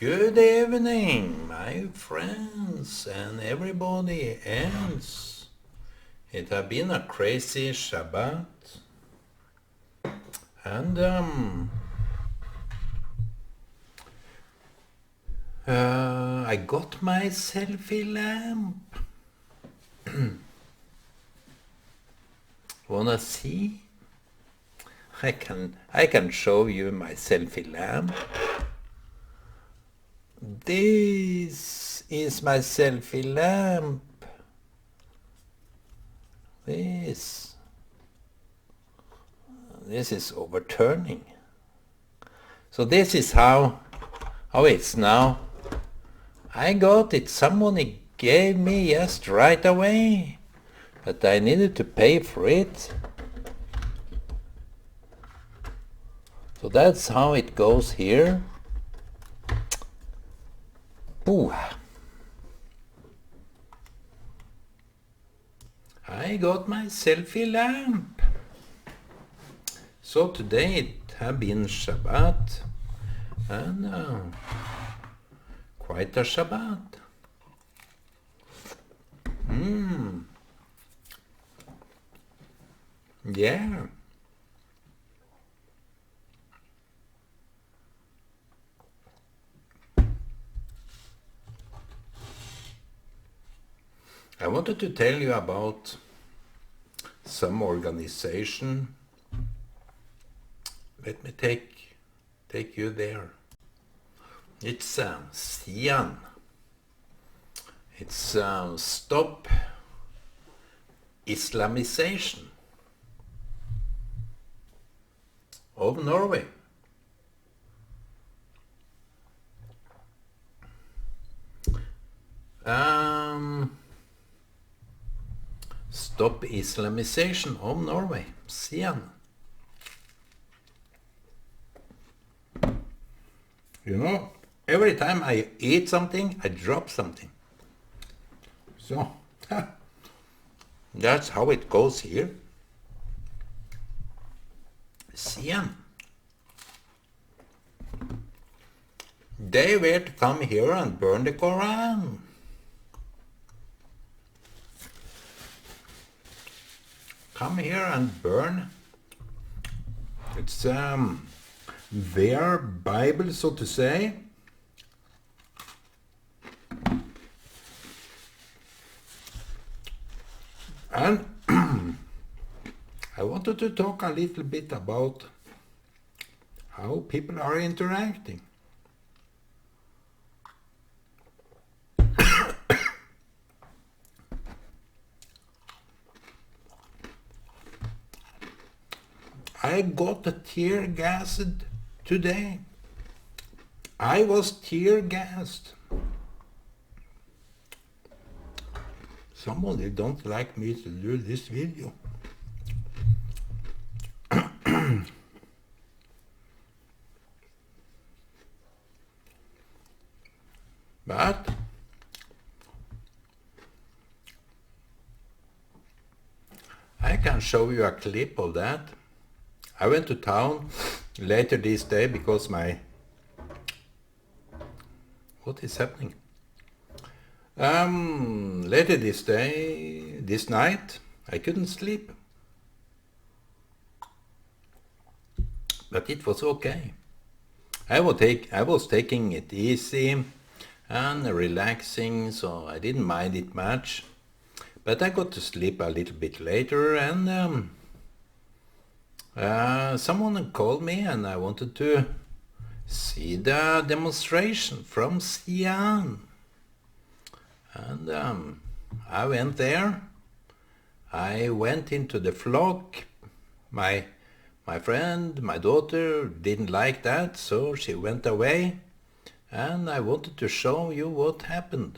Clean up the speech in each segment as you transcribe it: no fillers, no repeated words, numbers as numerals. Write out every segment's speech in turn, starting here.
Good evening, my friends and everybody else. It has been a crazy Shabbat, and I got my selfie lamp. Wanna see? I can show you my selfie lamp. This is my selfie lamp. This is overturning. So this is how it's now. I got it. Someone gave me just right away, but I needed to pay for it. So that's how it goes here. Ooh. I got my selfie lamp. So today it has been Shabbat, and quite a Shabbat. Yeah. I wanted to tell you about some organization. Let me take you there. It's Sian. It's Stop Islamization of Norway. Stop Islamization of Norway, Sian. You know, every time I eat something, I drop something. So, that's how it goes here. Sian. They were to come here and burn the Quran. Come here and burn. It's their Bible, so to say. And I wanted to talk a little bit about how people are interacting. I got tear gassed today. I was tear gassed. Somebody don't like me to do this video. But I can show you a clip of that. I went to town later this day because what is happening? Later this night, I couldn't sleep. But it was okay. I was taking it easy and relaxing, so I didn't mind it much. But I got to sleep a little bit later, and someone called me, and I wanted to see the demonstration from Sian. And I went there. I went into the flock. My friend, my daughter, didn't like that, so she went away. And I wanted to show you what happened.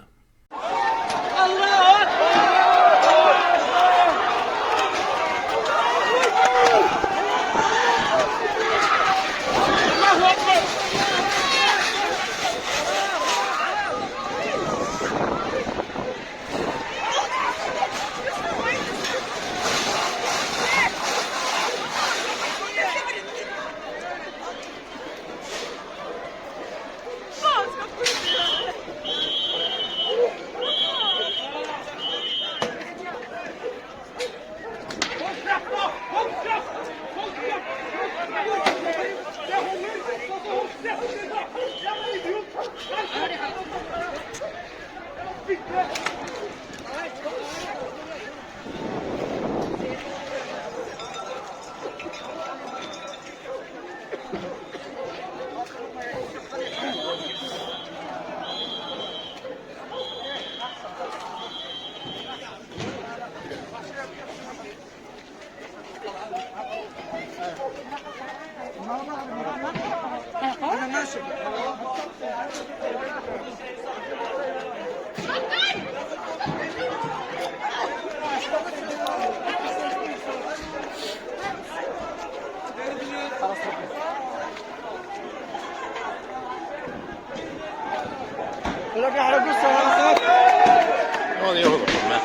Hva de holder på med.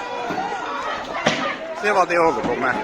Se hva de holder på med.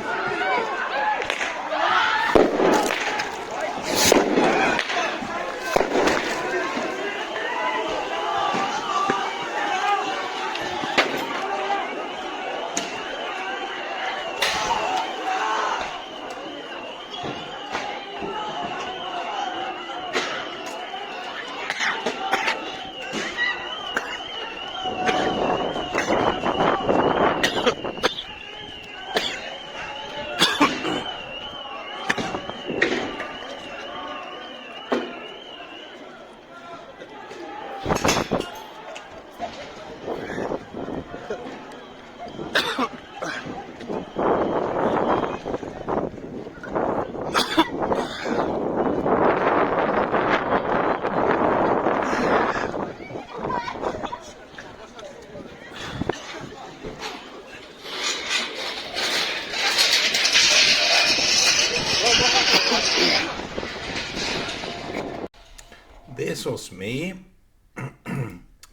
This was me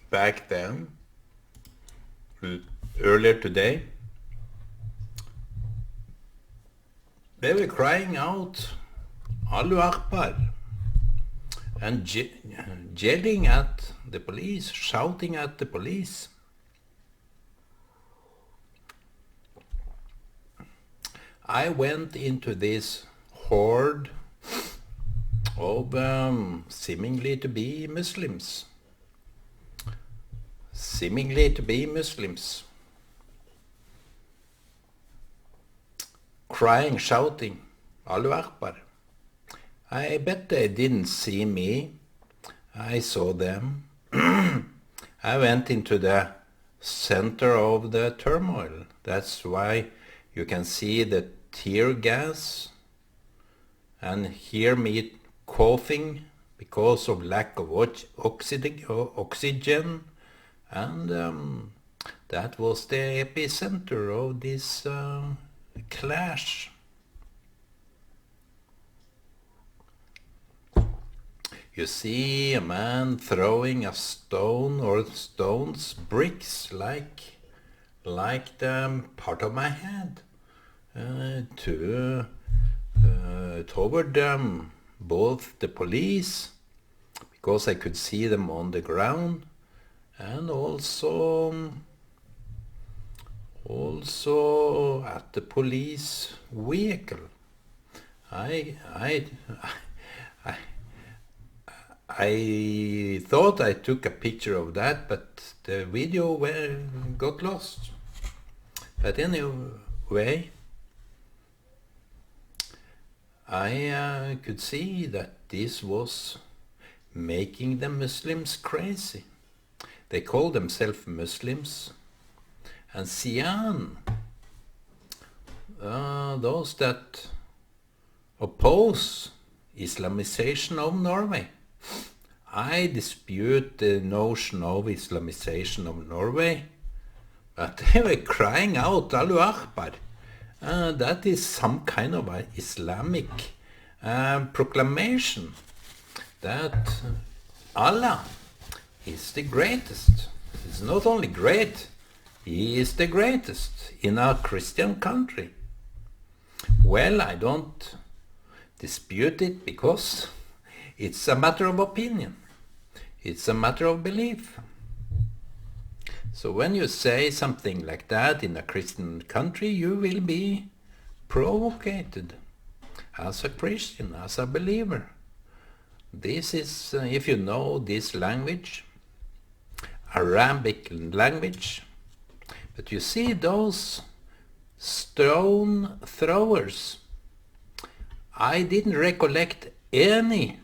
back then, earlier today. They were crying out, Allahu Akbar, and yelling at the police, shouting at the police. I went into this horde of seemingly to be Muslims. Crying, shouting, Allahu Akbar. I bet they didn't see me. I saw them. I went into the center of the turmoil. That's why you can see the tear gas and hear me coughing because of lack of oxygen, and that was the epicenter of this clash. You see a man throwing a stone or stones, bricks, like the part of my head toward both the police, because I could see them on the ground, and also at the police vehicle. I thought I took a picture of that, but the video got lost. But anyway, I could see that this was making the Muslims crazy. They call themselves Muslims. And Sian, those that oppose Islamization of Norway. I dispute the notion of Islamization of Norway, but they were crying out, Allahu Akbar. That is some kind of an Islamic proclamation that Allah is the greatest. He's not only great, He is the greatest in our Christian country. Well, I don't dispute it because it's a matter of opinion. It's a matter of belief. So when you say something like that in a Christian country, you will be provoked as a Christian, as a believer. This is, if you know this language, Arabic language, but you see those stone throwers, I didn't recollect any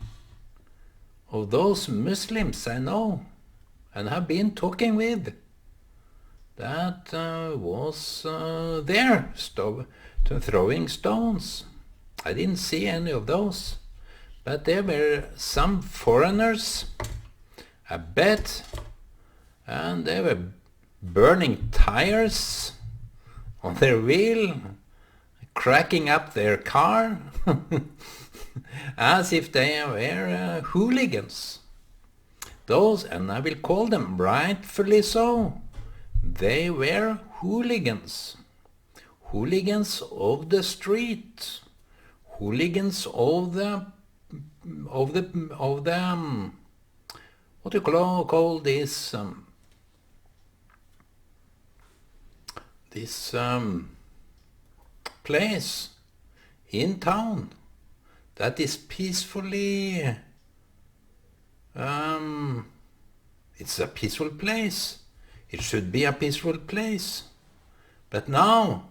of those Muslims I know and have been talking with that was there throwing stones. I didn't see any of those. But there were some foreigners, I bet, and they were burning tires on their wheel, cracking up their car, as if they were hooligans. Those, and I will call them rightfully so, they were hooligans. Hooligans of the street, hooligans of the what do you call this place in town that is peacefully it's a peaceful place. It should be a peaceful place. But now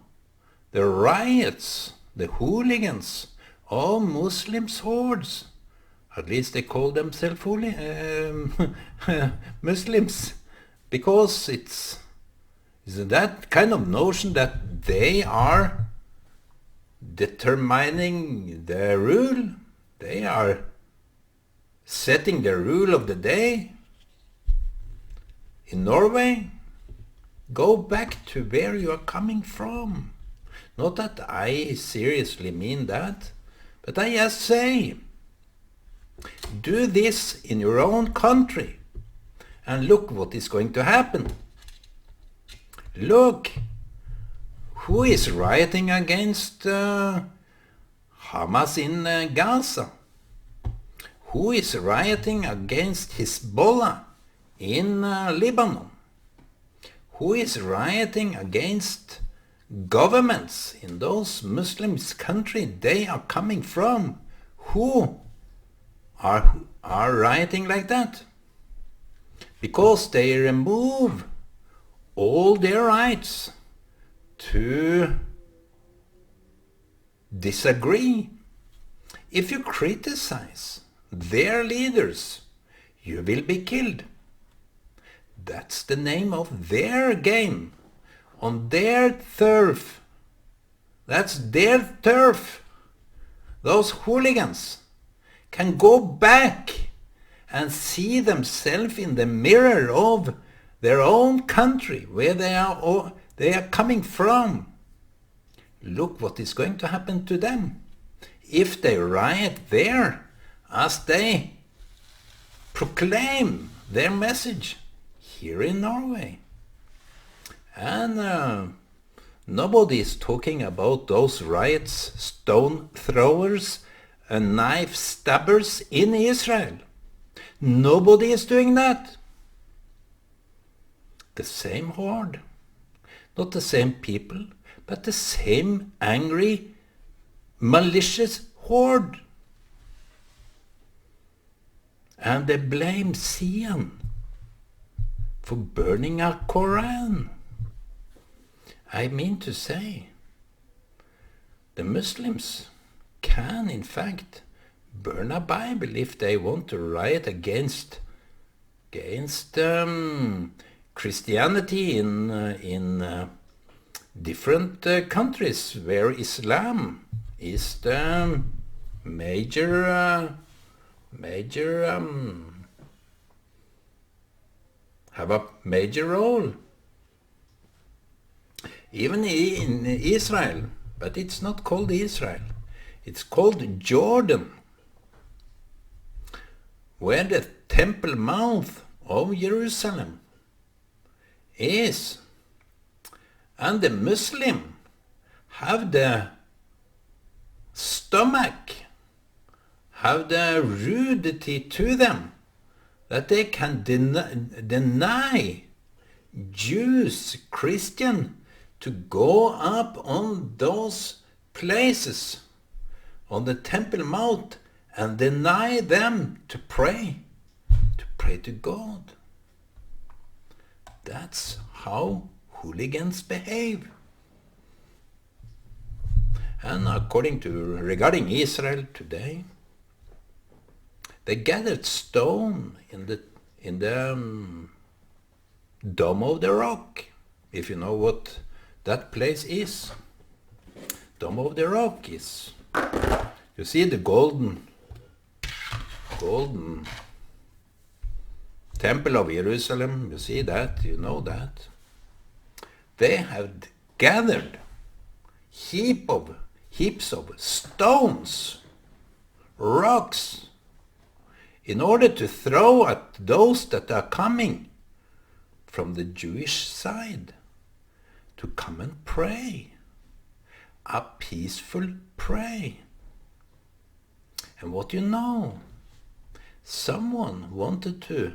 the riots, the hooligans of Muslims hordes, at least they call themselves Muslims, because it's that kind of notion that they are determining the rule, they are setting the rule of the day. In Norway, go back to where you are coming from. Not that I seriously mean that, but I just say, do this in your own country and look what is going to happen. Look, who is rioting against Hamas in Gaza? Who is rioting against Hezbollah in Lebanon? Who is rioting against governments in those Muslim countries they are coming from? Who are rioting like that? Because they remove all their rights to disagree. If you criticize their leaders, you will be killed. That's the name of their game, on their turf. That's their turf. Those hooligans can go back and see themselves in the mirror of their own country, where they are coming from. Look what is going to happen to them if they riot there, as they proclaim their message here in Norway. And nobody is talking about those riots, stone throwers and knife stabbers in Israel. Nobody is doing that. The same horde, not the same people, but the same angry, malicious horde. And they blame Sion for burning a Quran. I mean to say, the Muslims can in fact burn a Bible if they want to riot against Christianity in different countries where Islam is the major have a major role. Even in Israel, but it's not called Israel. It's called Jordan, where the Temple Mount of Jerusalem is. And the Muslim have the stomach, have the rudity to them, that they can deny Jews, Christian, to go up on those places, on the Temple Mount, and deny them to pray to God. That's how hooligans behave. And regarding Israel today, they gathered stone in the Dome of the Rock, if you know what that place is. Dome of the Rock is, you see the golden golden temple of Jerusalem, you see that, you know that. They had gathered heaps of stones, rocks, in order to throw at those that are coming from the Jewish side to come and pray, a peaceful prayer. And what you know, someone wanted to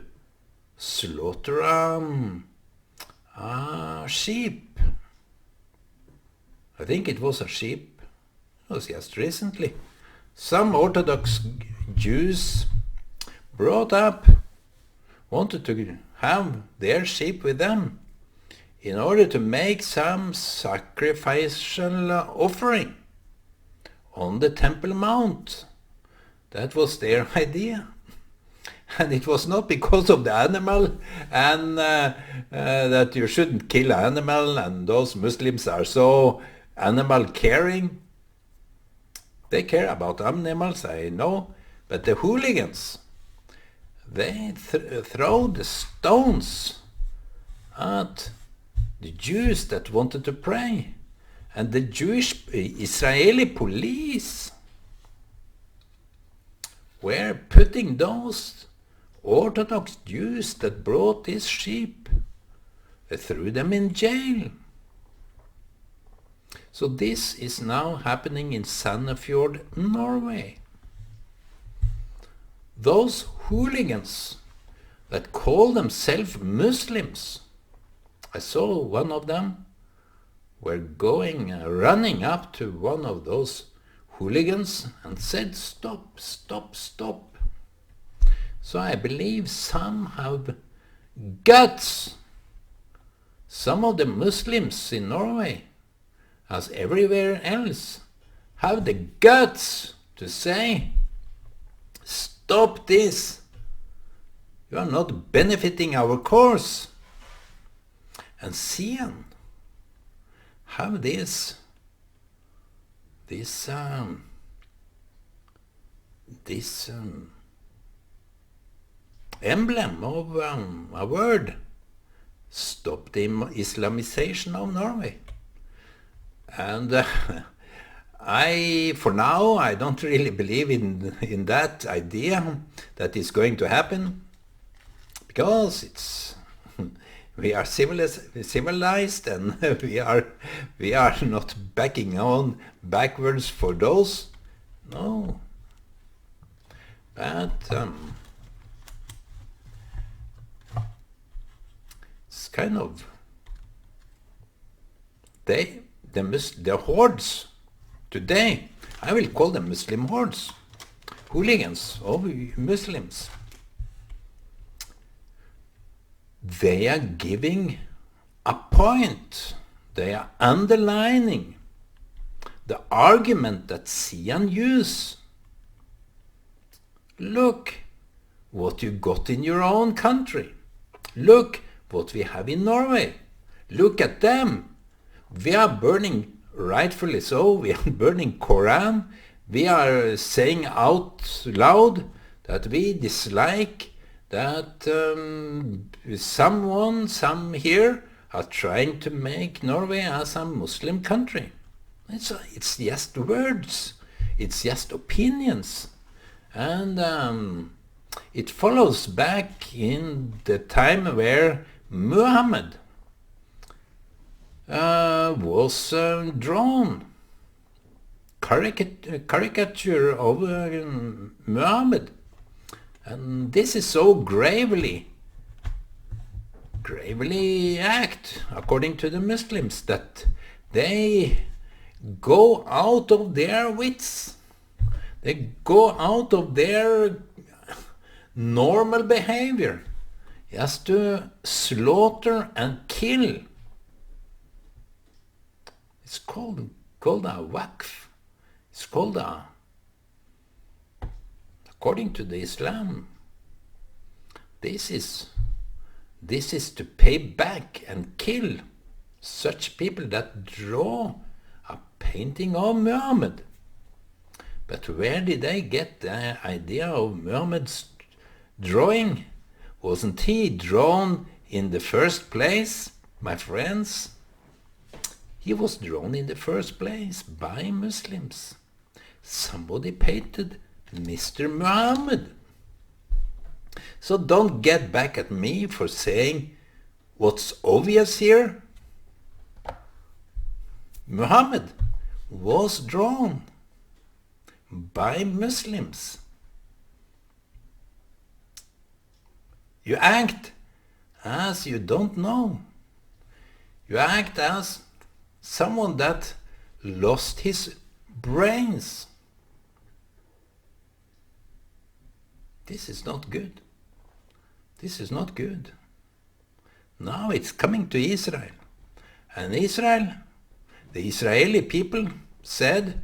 slaughter a sheep. I think it was a sheep. It was just recently. Some Orthodox Jews brought up, wanted to have their sheep with them in order to make some sacrificial offering on the Temple Mount. That was their idea. And it was not because of the animal and that you shouldn't kill an animal, and those Muslims are so animal caring. They care about animals, I know, but the hooligans, they throw the stones at the Jews that wanted to pray. And the Jewish Israeli police were putting those Orthodox Jews that brought this sheep, they threw them in jail. So this is now happening in Sandefjord, Norway. Those hooligans that call themselves Muslims, I saw one of them were running up to one of those hooligans and said, "Stop, stop, stop." So I believe some have guts. Some of the Muslims in Norway, as everywhere else, have the guts to say, "Stop this. You are not benefiting our cause." And Sian have this emblem of a word: stop the Islamization of Norway. And for now, I don't really believe in that idea that is going to happen, because we are civilized, and we are not backing on backwards for those. No, but it's kind of the hordes today. I will call them Muslim hordes, hooligans of Muslims. They are giving a point. They are underlining the argument that Sian used. Look what you got in your own country. Look what we have in Norway. Look at them. We are burning, rightfully so, we are burning Quran. We are saying out loud that we dislike that some here are trying to make Norway as a Muslim country. It's just words. It's just opinions. And it follows back in the time where Muhammad was drawn. Caricature of Muhammad. And this is so gravely act, according to the Muslims, that they go out of their wits. They go out of their normal behavior just to slaughter and kill. It's called a waqf. It's called according to the Islam, this is to pay back and kill such people that draw a painting of Muhammad. But where did they get the idea of Muhammad's drawing? Wasn't he drawn in the first place, my friends? He was drawn in the first place by Muslims. Somebody painted Mr. Muhammad. So don't get back at me for saying what's obvious here. Muhammad was drawn by Muslims. You act as you don't know. You act as someone that lost his brains. This is not good. This is not good. Now it's coming to Israel. And Israel, the Israeli people said,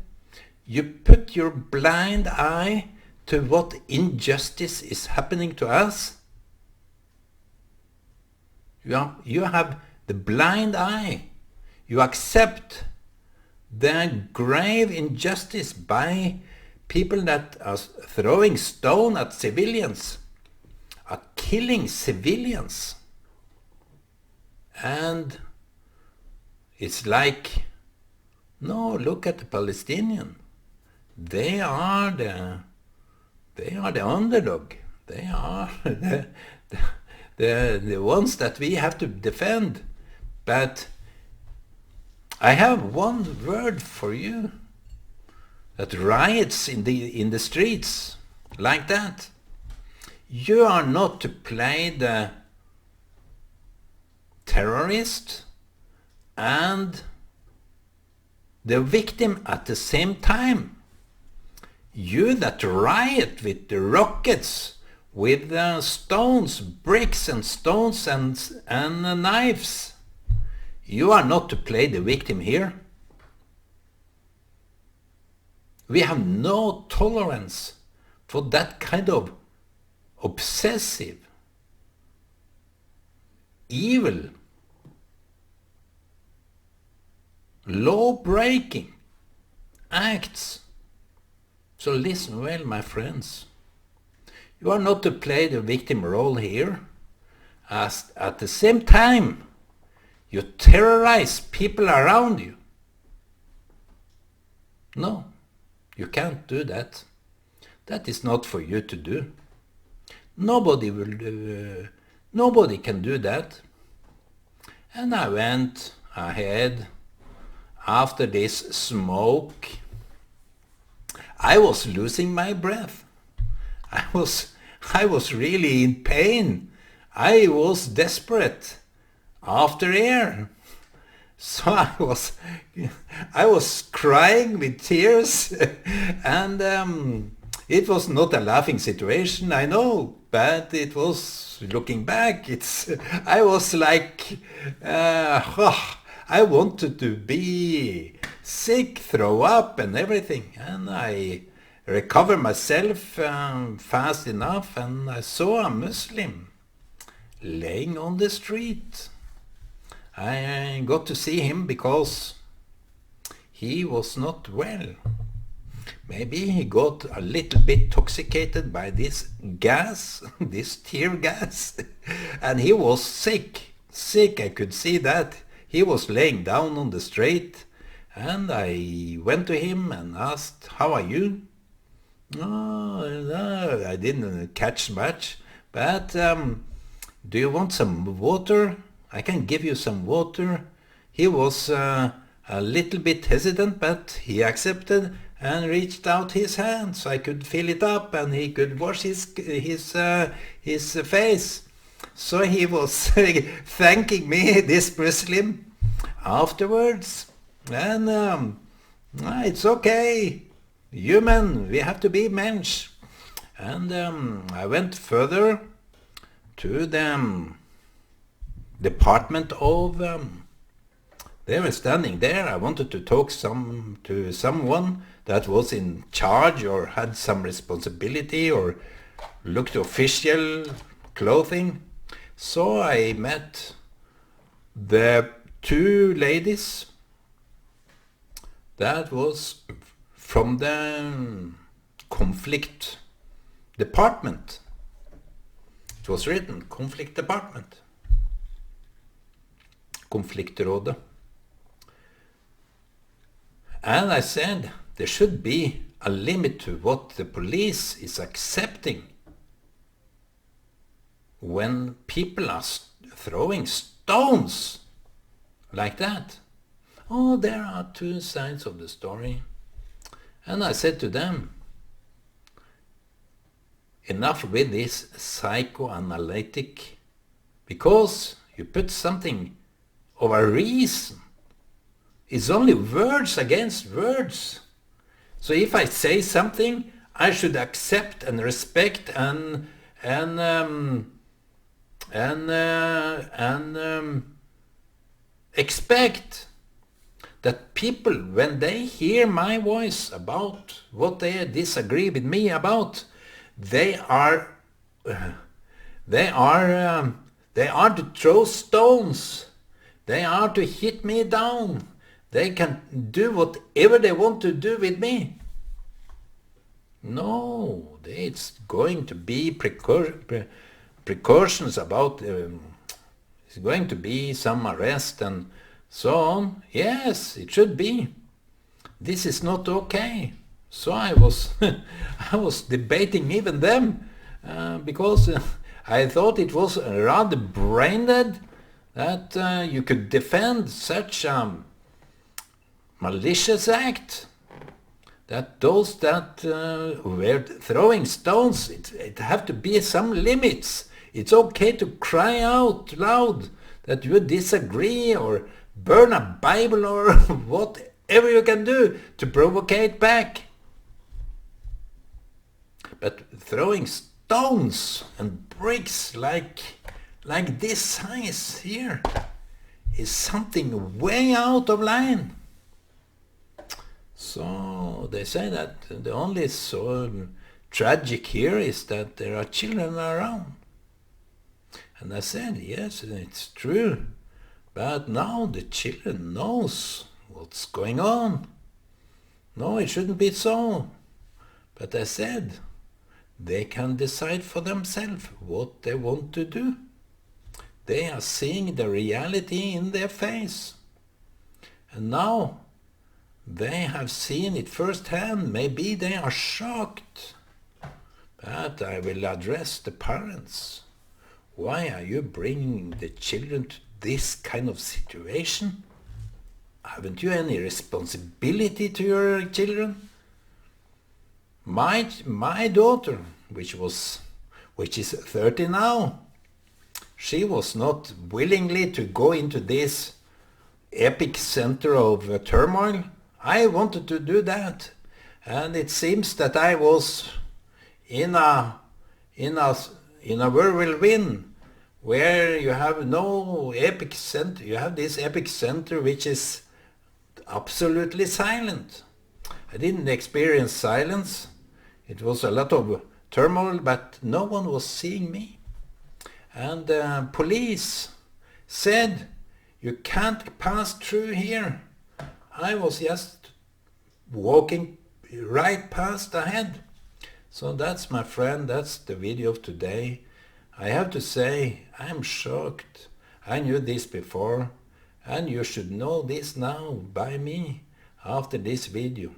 you put your blind eye to what injustice is happening to us. You have the blind eye. You accept the grave injustice by people that are throwing stone at civilians, are killing civilians. And it's like, no, look at the Palestinian. They are the underdog. They are the ones that we have to defend. But I have one word for you. That riots in the streets like that. You are not to play the terrorist and the victim at the same time. You that riot with the rockets, with stones, bricks and stones and knives. You are not to play the victim here. We have no tolerance for that kind of obsessive, evil, law-breaking acts. So listen well, my friends. You are not to play the victim role here, as at the same time you terrorize people around you. No, you can't do that. That is not for you to do. Nobody can do that. And I went ahead after this smoke. I was losing my breath. I was really in pain. I was desperate after air. So I was crying with tears, and it was not a laughing situation, I know, but it was, looking back, I was like, I wanted to be sick, throw up and everything, and I recovered myself fast enough, and I saw a Muslim laying on the street. I got to see him because he was not well. Maybe he got a little bit intoxicated by this gas, this tear gas, and he was sick. I could see that. He was laying down on the street, and I went to him and asked, "How are you?" "Oh, no, I didn't catch much, but do you want some water? I can give you some water." He was a little bit hesitant, but he accepted and reached out his hand so I could fill it up and he could wash his face. So he was thanking me, this Muslim, afterwards. And it's okay, human, we have to be mensch. And I went further to the department of... they were standing there. I wanted to talk to someone that was in charge or had some responsibility or looked official clothing. So I met the two ladies that was from the conflict department. It was written, conflict department. Konfliktrådet. And I said there should be a limit to what the police is accepting when people are throwing stones like that. Oh, there are two sides of the story. And I said to them, enough with this psychoanalytic, because you put something of a reason. It's only words against words. So if I say something, I should accept and respect and expect that people, when they hear my voice about what they disagree with me about, they are to throw stones. They are to hit me down. They can do whatever they want to do with me. No, it's going to be precautions about, it's going to be some arrest and so on. Yes, it should be. This is not okay. So I was I was debating even them because I thought it was rather brain-dead that you could defend such a malicious act. That those that were throwing stones, it have to be some limits. It's okay to cry out loud that you disagree or burn a Bible or whatever you can do to provocate back. But throwing stones and bricks like this size here is something way out of line. So they say that the only so tragic here is that there are children around. And I said, yes, it's true. But now the children knows what's going on. No, it shouldn't be so. But I said, they can decide for themselves what they want to do. They are seeing the reality in their face. And now they have seen it firsthand. Maybe they are shocked. But I will address the parents. Why are you bringing the children to this kind of situation? Haven't you any responsibility to your children? My daughter, which is 30 now, she was not willingly to go into this epic center of turmoil. I wanted to do that, and it seems that I was in a whirlwind where you have no epic center. You have this epic center which is absolutely silent. I didn't experience silence. It was a lot of turmoil, but no one was seeing me. And police said, you can't pass through here. I was just walking right past ahead. So that's my friend, that's the video of today. I have to say, I'm shocked. I knew this before, and you should know this now by me after this video.